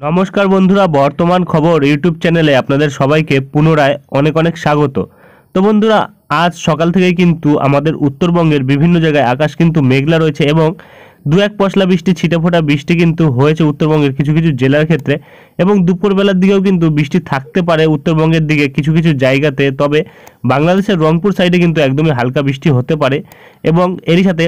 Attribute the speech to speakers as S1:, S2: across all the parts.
S1: নমস্কার বন্ধুরা, বর্তমান খবর ইউটিউব চ্যানেলে আপনাদের সবাইকে পুনরায় অনেক অনেক স্বাগত। তো বন্ধুরা, আজ সকাল থেকেই কিন্তু আমাদের উত্তরবঙ্গের বিভিন্ন জায়গায় আকাশ কিন্তু মেঘলা রয়েছে এবং দু এক পশলা বৃষ্টি, ছিটেফোঁটা বৃষ্টি কিন্তু হয়েছে উত্তরবঙ্গের কিছু কিছু জেলার ক্ষেত্রে। এবং দুপুরবেলার দিকেও কিন্তু বৃষ্টি থাকতে পারে উত্তরবঙ্গের দিকে কিছু কিছু জায়গাতে। তবে বাংলাদেশের রংপুর সাইডে কিন্তু একদমই হালকা বৃষ্টি হতে পারে। এবং এরই সাথে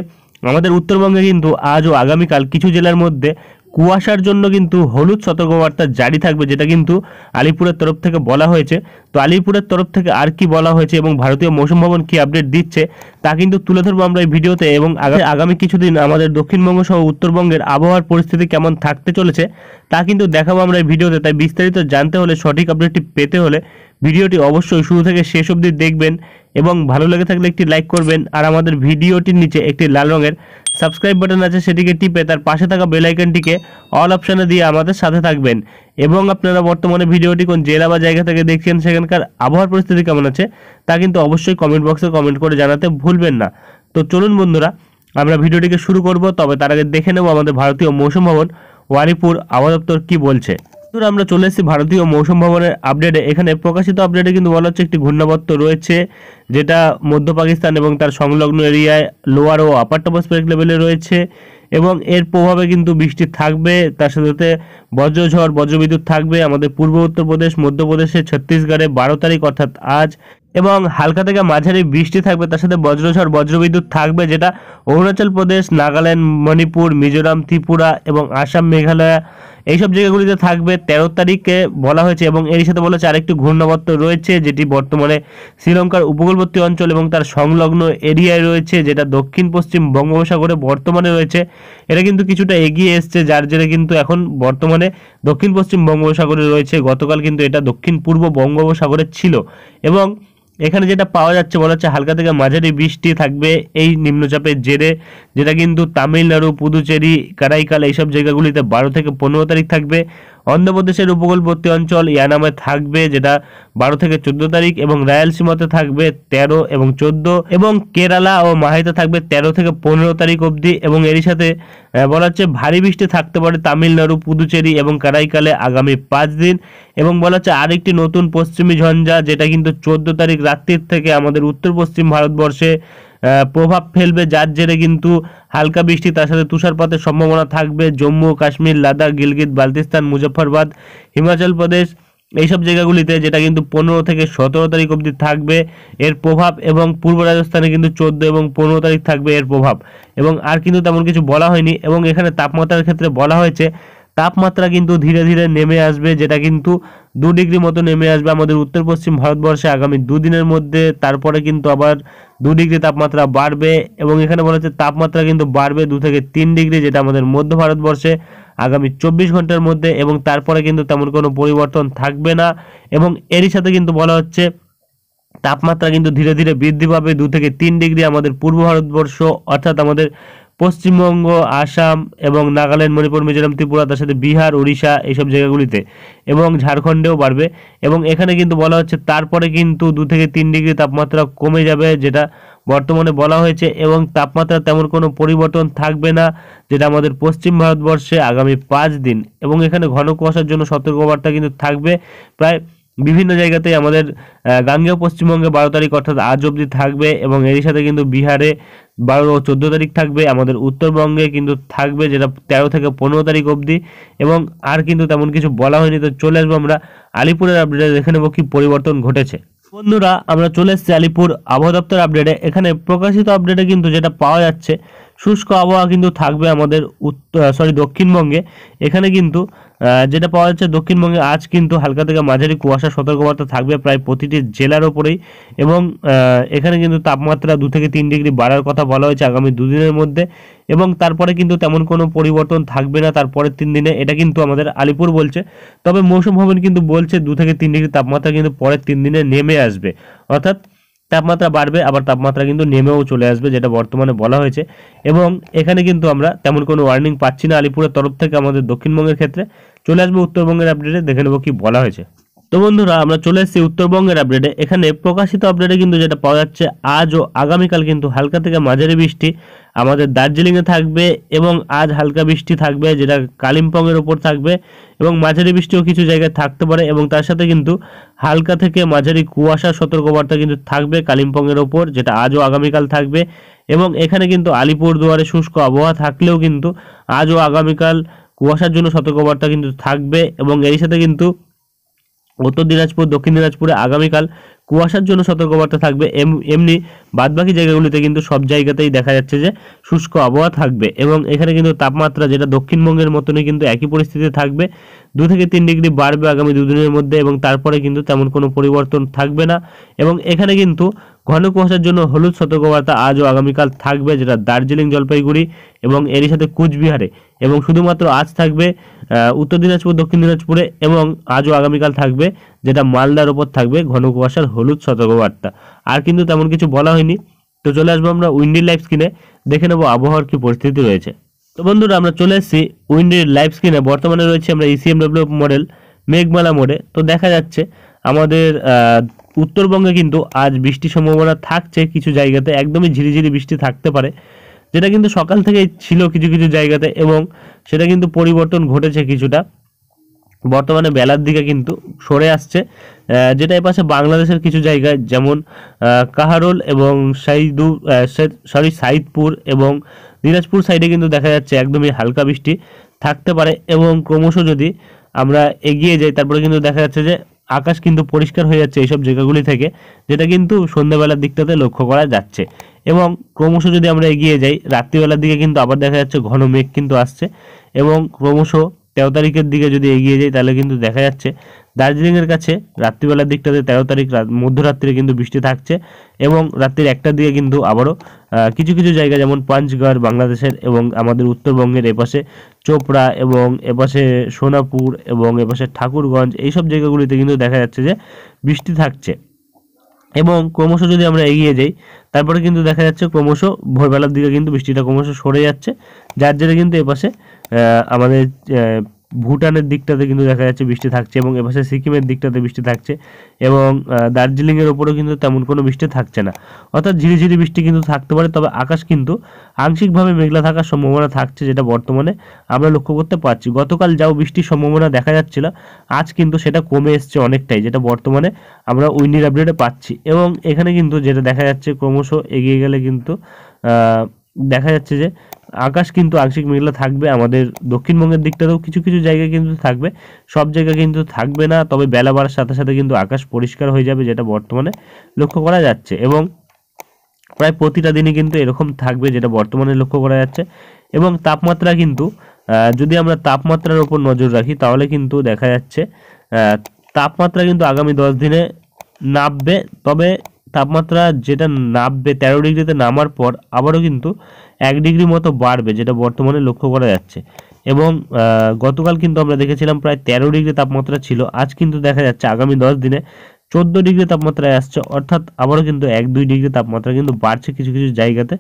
S1: আমাদের উত্তরবঙ্গে কিন্তু আজ ও আগামীকাল কিছু জেলার মধ্যে কুয়াশার জন্য কিন্তু হলুদ সতর্কবার্তা জারি থাকবে, যেটা কিন্তু আলিপুরের তরফ থেকে বলা হয়েছে। তো আলিপুরের তরফ থেকে আর কি বলা হয়েছে এবং ভারতীয় মৌসুম ভবন কি আপডেট দিচ্ছে তা কিন্তু তুলে ধরবো আমরা এই ভিডিওতে। এবং আগামী কিছুদিন আমাদের দক্ষিণবঙ্গ সহ উত্তরবঙ্গের আবহাওয়ার পরিস্থিতি কেমন থাকতে চলেছে তা কিন্তু দেখাবো আমরা এই ভিডিওতে। তাই বিস্তারিত জানতে হলে, সঠিক আপডেটটি পেতে হলে ভিডিওটি অবশ্যই শুরু থেকে শেষ অবধি দেখবেন এবং ভালো লেগে থাকলে একটি লাইক করবেন। আর আমাদের ভিডিওটির নিচে একটি লাল রঙের সাবস্ক্রাইব বাটন আছে, সেটিকে টিপে তার পাশে থাকা বেল আইকনটিকে অল অপশানে দিয়ে আমাদের সাথে থাকবেন। এবং আপনারা বর্তমানে ভিডিওটি কোন জেলা বা জায়গা থেকে দেখছেন, সেখানকার আবহাওয়ার পরিস্থিতি কেমন আছে তা কিন্তু অবশ্যই কমেন্ট বক্সে কমেন্ট করে জানাতে ভুলবেন না। তো চলুন বন্ধুরা, আমরা ভিডিওটিকে শুরু করব। তবে তার আগে দেখে নেব আমাদের ভারতীয় মৌসুম ভবন ও আলিপুর আবহাওয়া দপ্তর কি বলছে। আমরা চলে এসেছি ভারতীয় মৌসুম ভবনের আপডেটে। এখানে প্রকাশিত আপডেটে কিন্তু বলা হচ্ছে একটি ঘূর্ণাবর্ত রয়েছে, যেটা মধ্য পাকিস্তান এবং তার সংলগ্ন এরিয়ায় লোয়ার ও আপার ট্রপোস্ফিয়ারিক লেভেলে রয়েছে এবং এর প্রভাবে কিন্তু বৃষ্টি থাকবে। তার সাথে বজ্রঝড়, বজ্রবিদ্যুৎ থাকবে আমাদের পূর্ব উত্তরপ্রদেশ, মধ্যপ্রদেশে, ছত্তিশগড়ে 12 তারিখ অর্থাৎ আজ। এবং হালকা থেকে মাঝারি বৃষ্টি থাকবে, তার সাথে বজ্রঝড়, বজ্রবিদ্যুৎ থাকবে, যেটা অরুণাচল প্রদেশ, নাগাল্যান্ড, মণিপুর, মিজোরাম, ত্রিপুরা এবং আসাম, মেঘালয় এইসব জায়গাগুলিতে থাকবে 13 তারিখে বলা হয়েছে। এবং এর সাথে বলা হচ্ছে আরেকটি ঘূর্ণাবর্ত রয়েছে, যেটি বর্তমানে শ্রীলঙ্কার উপকূলবর্তী অঞ্চল এবং তার সংলগ্ন এরিয়ায় রয়েছে, যেটা দক্ষিণ পশ্চিম বঙ্গোপসাগরে বর্তমানে রয়েছে। এটা কিন্তু কিছুটা এগিয়ে এসছে, যার জেরে কিন্তু এখন বর্তমানে দক্ষিণ পশ্চিম বঙ্গোপসাগরে রয়েছে। গতকাল কিন্তু এটা দক্ষিণ পূর্ব বঙ্গোপসাগরে ছিল। এবং এখানে যেটা পাওয়া যাচ্ছে বলা হচ্ছে হালকা থেকে মাঝারি বৃষ্টি থাকবে এই নিম্নচাপের জেরে, যেটা কিন্তু তামিলনাড়ু, পুদুচেরি, কারাইকাল এইসব জায়গাগুলিতে 12 থেকে 15 তারিখ থাকবে। অন্ধ্রপ্রদেশের উপকূলবর্তী অঞ্চল ইয়ানামে থাকবে, যেটা 12 থেকে 14 তারিখ এবং রায়ালসীমাতে থাকবে 13 এবং 14 এবং কেরালা ও মাহিতে থাকবে 13 থেকে 15 তারিখ অবধি। এবং এরই সাথে বলা হচ্ছে ভারী বৃষ্টি থাকতে পারে তামিলনাড়ু, পুদুচেরি এবং কারাইকালে আগামী 5 দিন। এবং বলা হচ্ছে আরেকটি নতুন পশ্চিমী ঝঞ্ঝা, যেটা কিন্তু 14 তারিখ রাত্রির থেকে আমাদের উত্তর পশ্চিম ভারতবর্ষে প্রভাব ফেলবে, যার জেরে কিন্তু হালকা বৃষ্টি, তার সাথে তুষারপাতের সম্ভাবনা থাকবে জম্মু কাশ্মীর, লাদাখ, গিলগিত বালতিস্তান, মুজফ্ফরবাদ, হিমাচল প্রদেশ এইসব জায়গাগুলিতে, যেটা কিন্তু 15 থেকে 17 তারিখ অবধি থাকবে এর প্রভাব। এবং পূর্ব রাজস্থানে কিন্তু 14 এবং 15 তারিখ থাকবে এর প্রভাব। এবং আর কিন্তু তেমন কিছু বলা হয়নি। এবং এখানে তাপমাত্রার ক্ষেত্রে বলা হয়েছে তাপমাত্রা কিন্তু ধীরে ধীরে নেমে আসবে, যেটা কিন্তু 2 ডিগ্রি মতো নেমে আসবে আমাদের উত্তর পশ্চিম ভারতবর্ষে আগামী 2 দিনের মধ্যে। তারপরে কিন্তু আবার 2 ডিগ্রি তাপমাত্রা বাড়বে। এবং এখানে বলা হচ্ছে তাপমাত্রা কিন্তু বাড়বে 2 থেকে 3 ডিগ্রি, যেটা আমাদের মধ্য ভারতবর্ষে আগামী 24 ঘন্টার মধ্যে। এবং তারপরে কিন্তু তেমন কোনো পরিবর্তন থাকবে না। এবং এরই সাথে কিন্তু বলা হচ্ছে তাপমাত্রা কিন্তু ধীরে ধীরে বৃদ্ধি পাবে 2 থেকে 3 ডিগ্রি আমাদের পূর্ব ভারতবর্ষ, অর্থাৎ আমাদের পশ্চিমবঙ্গ, আসাম এবং নাগাল্যান্ড, মণিপুর, মিজোরাম, ত্রিপুরা, তার সাথে বিহার, উড়িষ্যা এইসব জায়গাগুলিতে এবং ঝাড়খণ্ডেও বাড়বে। এবং এখানে কিন্তু বলা হচ্ছে তারপরে কিন্তু 2 থেকে 3 ডিগ্রি তাপমাত্রা কমে যাবে, যেটা বর্তমানে বলা হয়েছে। এবং তাপমাত্রা তেমন কোনো পরিবর্তন থাকবে না, যেটা আমাদের পশ্চিম ভারতবর্ষে আগামী 5 দিন। এবং এখানে ঘন কুয়াশার জন্য সতর্কবার্তা কিন্তু থাকবে প্রায় বিভিন্ন জায়গাতেই। আমাদের গাঙ্গেয় পশ্চিমবঙ্গে 12 তারিখ অর্থাৎ আজ অবধি থাকবে। এবং এরই সাথে কিন্তু বিহারে 12 ও 14 তারিখ থাকবে। আমাদের উত্তরবঙ্গে কিন্তু থাকবে, যেটা 13 থেকে 15 তারিখ অবধি। এবং আর কিন্তু তেমন কিছু বলা হয়নি। তো চলে আসবো আমরা আলিপুরের আপডেটে, দেখে নেবো কি পরিবর্তন ঘটেছে। বন্ধুরা, আমরা চলে এসেছি আলিপুর আবহাওয়া দপ্তর আপডেটে। এখানে প্রকাশিত আপডেটে কিন্তু যেটা পাওয়া যাচ্ছে শুষ্ক আবহাওয়া কিন্তু থাকবে আমাদের দক্ষিণবঙ্গে। এখানে কিন্তু যেটা পাওয়া যাচ্ছে দক্ষিণবঙ্গে আজ কিন্তু হালকা থেকে মাঝারি কুয়াশা সতর্কবার্তা থাকবে প্রায় প্রতিটি জেলার ওপরেই। এবং এখানে কিন্তু তাপমাত্রা 2 থেকে 3 ডিগ্রি বাড়ার কথা বলা হয়েছে আগামী 2 দিনের মধ্যে। এবং তারপরে কিন্তু তেমন কোনো পরিবর্তন থাকবে না তারপরের 3 দিনে, এটা কিন্তু আমাদের আলিপুর বলছে। তবে মৌসুম ভবন কিন্তু বলছে 2 থেকে 3 ডিগ্রি তাপমাত্রা কিন্তু পরের 3 দিনে নেমে আসবে, অর্থাৎ তাপমাত্রা বাড়বে আবার তাপমাত্রা কিন্তু নেমেও চলে আসবে, যেটা বর্তমানে বলা হয়েছে। এবং এখানে কিন্তু আমরা তেমন কোনো ওয়ার্নিং পাচ্ছি না আলিপুরের তরফ থেকে আমাদের দক্ষিণবঙ্গের ক্ষেত্রে। চলে আসবো উত্তরবঙ্গের আপডেটে, দেখে নেবো কি বলা হয়েছে। তো বন্ধুরা আমরা চলে এসেছি উত্তরবঙ্গের আপডেটে। এখানে প্রকাশিত আপডেটে কিন্তু যেটা পাওয়া যাচ্ছে, আজ ও আগামীকাল কিন্তু হালকা থেকে মাঝারি বৃষ্টি আমাদের দার্জিলিংয়ে থাকবে এবং আজ হালকা বৃষ্টি থাকবে যেটা কালিম্পংয়ের ওপর থাকবে এবং মাঝারি বৃষ্টিও কিছু জায়গায় থাকতে পারে এবং তার সাথে কিন্তু হালকা থেকে মাঝারি কুয়াশার সতর্কবার্তা কিন্তু থাকবে কালিম্পংয়ের ওপর, যেটা আজ ও আগামীকাল থাকবে। এবং এখানে কিন্তু আলিপুরদুয়ারে শুষ্ক আবহাওয়া থাকলেও কিন্তু আজ ও আগামীকাল কুয়াশার জন্য সতর্কবার্তা কিন্তু থাকবে এবং এর সাথে কিন্তু উত্তর দিনাজপুর দক্ষিণ দিনাজপুরে আগামীকাল কুয়াশার জন্য সতর্কবার্তা থাকবে। এমনি বাদবাকি জায়গাগুলিতে কিন্তু সব জায়গাতেই দেখা যাচ্ছে যে শুষ্ক আবহাওয়া থাকবে এবং এখানে কিন্তু তাপমাত্রা যেটা দক্ষিণবঙ্গের মতনই কিন্তু একই পরিস্থিতি থাকবে, 2 থেকে 3 ডিগ্রি বাড়বে আগামী দুদিনের মধ্যে এবং তারপরে কিন্তু তেমন কোনো পরিবর্তন থাকবে না। এবং এখানে কিন্তু ঘন কুয়াশার জন্য হলুদ সতর্কবার্তা আজ ও আগামীকাল থাকবে, যেটা দার্জিলিং, জলপাইগুড়ি এবং এরই সাথে কুচবিহারে, এবং শুধুমাত্র আজ থাকবে উত্তর দিনাজপুর দক্ষিণ দিনাজপুরে এবং আজ ও আগামীকাল থাকবে যেটা মালদার ওপর থাকবে ঘন কুয়াশার হলুদ সতর্কবার্তা। আর কিন্তু তেমন কিছু বলা হয়নি। তো চলে আসবো আমরা উইন্ডির লাইভ স্ক্রিনে, দেখে নেবো আবহাওয়ার কি পরিস্থিতি রয়েছে। তো বন্ধুরা আমরা চলে এসেছি উইন্ডির লাইভ স্ক্রিনে। বর্তমানে রয়েছে আমরা ইসিএমডব্লিউ মডেল মেঘমালা মোডে। তো দেখা যাচ্ছে আমাদের উত্তরবঙ্গে কিন্তু আজ বৃষ্টির সম্ভাবনা থাকছে, কিছু জায়গাতে একদমই ঝিরিঝিরি বৃষ্টি থাকতে পারে, যেটা কিন্তু সকাল থেকেই ছিল কিছু কিছু জায়গাতে এবং সেটা কিন্তু পরিবর্তন ঘটেছে কিছুটা, বর্তমানে বেলার দিকে কিন্তু সরে আসছে। যেটা এপাশে বাংলাদেশের কিছু জায়গায় যেমন কাহারোল এবং সাইদপুর এবং দিনাজপুর সাইডে কিন্তু দেখা যাচ্ছে একদমই হালকা বৃষ্টি থাকতে পারে এবং ক্রমশ যদি আমরা এগিয়ে যাই তারপরে কিন্তু দেখা যাচ্ছে যে আকাশ কিন্তু পরিষ্কার হয়ে যাচ্ছে এইসব জায়গাগুলি থেকে, যেটা কিন্তু সন্ধ্যাবেলার দিকটাতে লক্ষ্য করা যাচ্ছে। এবং ক্রমশ যদি আমরা এগিয়ে যাই রাত্রিবেলার দিকে কিন্তু আবার দেখা যাচ্ছে ঘন মেঘ কিন্তু আসছে এবং ক্রমশ 13 তারিখের দিকে যদি এগিয়ে যাই তাহলে কিন্তু দেখা যাচ্ছে দার্জিলিংয়ের কাছে রাত্রিবেলার দিকটাতে 13 তারিখ মধ্যরাত্রে কিন্তু বৃষ্টি থাকছে এবং রাত্রির 1টার দিকে কিন্তু আবারও কিছু কিছু জায়গা যেমন পাঞ্চগড় বাংলাদেশের এবং আমাদের উত্তরবঙ্গের এপাশে চোপড়া এবং এপাশে সোনাপুর এবং এপাশে ঠাকুরগঞ্জ, এইসব জায়গাগুলিতে কিন্তু দেখা যাচ্ছে যে বৃষ্টি থাকছে। এবং ক্রমশ যদি আমরা এগিয়ে যাই তারপরে কিন্তু দেখা যাচ্ছে ক্রমশ ভোরবেলার দিকে কিন্তু বৃষ্টিটা ক্রমশ সরে যাচ্ছে, যার জেরে কিন্তু এপাশে আমাদের ভুটানের দিকটাতে কিন্তু দেখা যাচ্ছে বৃষ্টি থাকছে এবং এপাশে সিকিমের দিকটাতে বৃষ্টি থাকছে এবং দার্জিলিংয়ের ওপরেও কিন্তু তেমন কোনো বৃষ্টি থাকছে না, অর্থাৎ ঝিরিঝিরি বৃষ্টি কিন্তু থাকতে পারে। তবে আকাশ কিন্তু আংশিকভাবে মেঘলা থাকার সম্ভাবনা থাকছে, যেটা বর্তমানে আমরা লক্ষ্য করতে পারছি। গতকাল যাও বৃষ্টির সম্ভাবনা দেখা যাচ্ছিল, আজ কিন্তু সেটা কমে এসছে অনেকটাই, যেটা বর্তমানে আমরা উইন্ডির আপডেটে পাচ্ছি। এবং এখানে কিন্তু যেটা দেখা যাচ্ছে ক্রমশ এগিয়ে গেলে কিন্তু দেখা যাচ্ছে যে আকাশ কিন্তু আংশিক মেঘলা থাকবে, আমাদের দক্ষিণবঙ্গের দিকটাতেও কিছু কিছু জায়গায় কিন্তু থাকবে, সব জায়গায় কিন্তু থাকবে না। তবে বেলা বাড়ার সাথে সাথে কিন্তু আকাশ পরিষ্কার হয়ে যাবে, যেটা বর্তমানে লক্ষ্য করা যাচ্ছে এবং প্রায় প্রতিটা দিনই কিন্তু এরকম থাকবে, যেটা বর্তমানে লক্ষ্য করা যাচ্ছে। এবং তাপমাত্রা কিন্তু যদি আমরা তাপমাত্রার উপর নজর রাখি তাহলে কিন্তু দেখা যাচ্ছে তাপমাত্রা কিন্তু আগামী 10 দিনে নামবে। তবে তাপমাত্রা যেটা নামবে 13 ডিগ্রিতে নামার পর আবারও কিন্তু 1 ডিগ্রি মতো বাড়বে, যেটা বর্তমানে লক্ষ্য করা যাচ্ছে। এবং গতকাল কিন্তু আমরা দেখেছিলাম প্রায় 13 ডিগ্রি তাপমাত্রা ছিল, আজ কিন্তু দেখা যাচ্ছে আগামী 10 দিনে 14 ডিগ্রি তাপমাত্রায় আসছে, অর্থাৎ আবারও কিন্তু 1-2 ডিগ্রি তাপমাত্রা কিন্তু বাড়ছে কিছু কিছু জায়গাতে,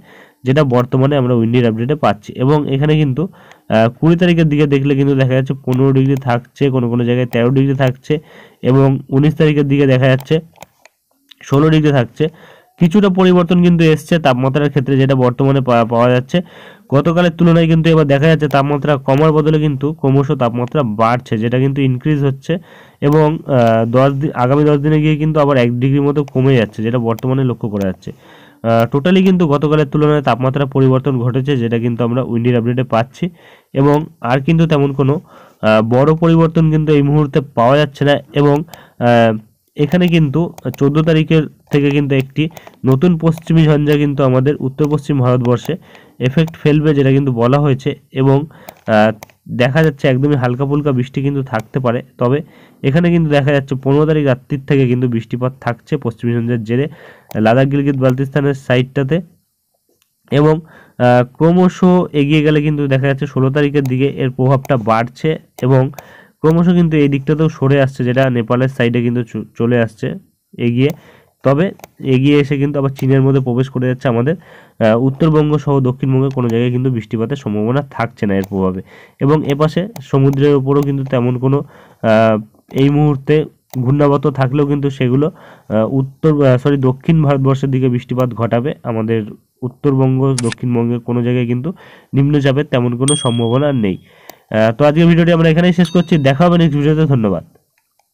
S1: যেটা বর্তমানে আমরা উইন্ডির আপডেটে পাচ্ছি। এবং এখানে কিন্তু 20 তারিখের দিকে দেখলে কিন্তু দেখা যাচ্ছে 15 ডিগ্রি থাকছে, কোনো কোনো জায়গায় 13 ডিগ্রি থাকছে এবং 19 তারিখের দিকে দেখা যাচ্ছে 16 ডিগ্রি থাকছে। কিছুটা পরিবর্তন কিন্তু এসছে তাপমাত্রার ক্ষেত্রে, যেটা বর্তমানে পাওয়া যাচ্ছে। গতকালের তুলনায় কিন্তু এবার দেখা যাচ্ছে তাপমাত্রা কমার বদলে কিন্তু ক্রমশ তাপমাত্রা বাড়ছে, যেটা কিন্তু ইনক্রিজ হচ্ছে এবং আগামী 10 দিনে গিয়ে কিন্তু আবার 1 ডিগ্রি মতো কমে যাচ্ছে, যেটা বর্তমানে লক্ষ্য করা যাচ্ছে। টোটালি কিন্তু গতকালের তুলনায় তাপমাত্রা পরিবর্তন ঘটেছে, যেটা কিন্তু আমরা উইন্ডির আপডেটে পাচ্ছি এবং আর কিন্তু তেমন কোনো বড় পরিবর্তন কিন্তু এই মুহূর্তে পাওয়া যাচ্ছে না। এবং এখানে কিন্তু 14 তারিখের থেকে কিন্তু একটি নতুন পশ্চিমী ঝঞ্ঝা কিন্তু আমাদের উত্তর পশ্চিম ভারতবর্ষে এফেক্ট ফেলবে, যেটা কিন্তু বলা হয়েছে এবং দেখা যাচ্ছে একদমই হালকা ফুলকা বৃষ্টি কিন্তু থাকতে পারে। তবে এখানে কিন্তু দেখা যাচ্ছে 15 তারিখ রাত্রির থেকে কিন্তু বৃষ্টিপাত থাকছে পশ্চিমী ঝঞ্ঝার জেরে লাদাখ গিলগিত বালতিস্তানের সাইডটাতে এবং ক্রমশ এগিয়ে গেলে কিন্তু দেখা যাচ্ছে 16 তারিখের দিকে এর প্রভাবটা বাড়ছে এবং ক্রমশ কিন্তু এই দিকটাতেও সরে আসছে, যেটা নেপালের সাইডে কিন্তু চলে আসছে এগিয়ে। তবে এগিয়ে এসে কিন্তু আবার চীনের মধ্যে প্রবেশ করে যাচ্ছে আমাদের উত্তরবঙ্গ সহ দক্ষিণবঙ্গে কোনো জায়গায় কিন্তু বৃষ্টিপাতের সম্ভাবনা থাকছে না এর প্রভাবে। এবং এপাশে সমুদ্রের ওপরও কিন্তু তেমন কোনো এই মুহূর্তে ঘূর্ণাবর্ত থাকলেও কিন্তু সেগুলো দক্ষিণ ভারতবর্ষের দিকে বৃষ্টিপাত ঘটাবে। আমাদের উত্তরবঙ্গ দক্ষিণবঙ্গের কোনো জায়গায় কিন্তু নিম্নচাপের তেমন কোনো সম্ভাবনা নেই। তো আজকের ভিডিওটি আমরা এখানেই শেষ করছি, দেখা হবে নেক্সট ভিডিওতে। ধন্যবাদ।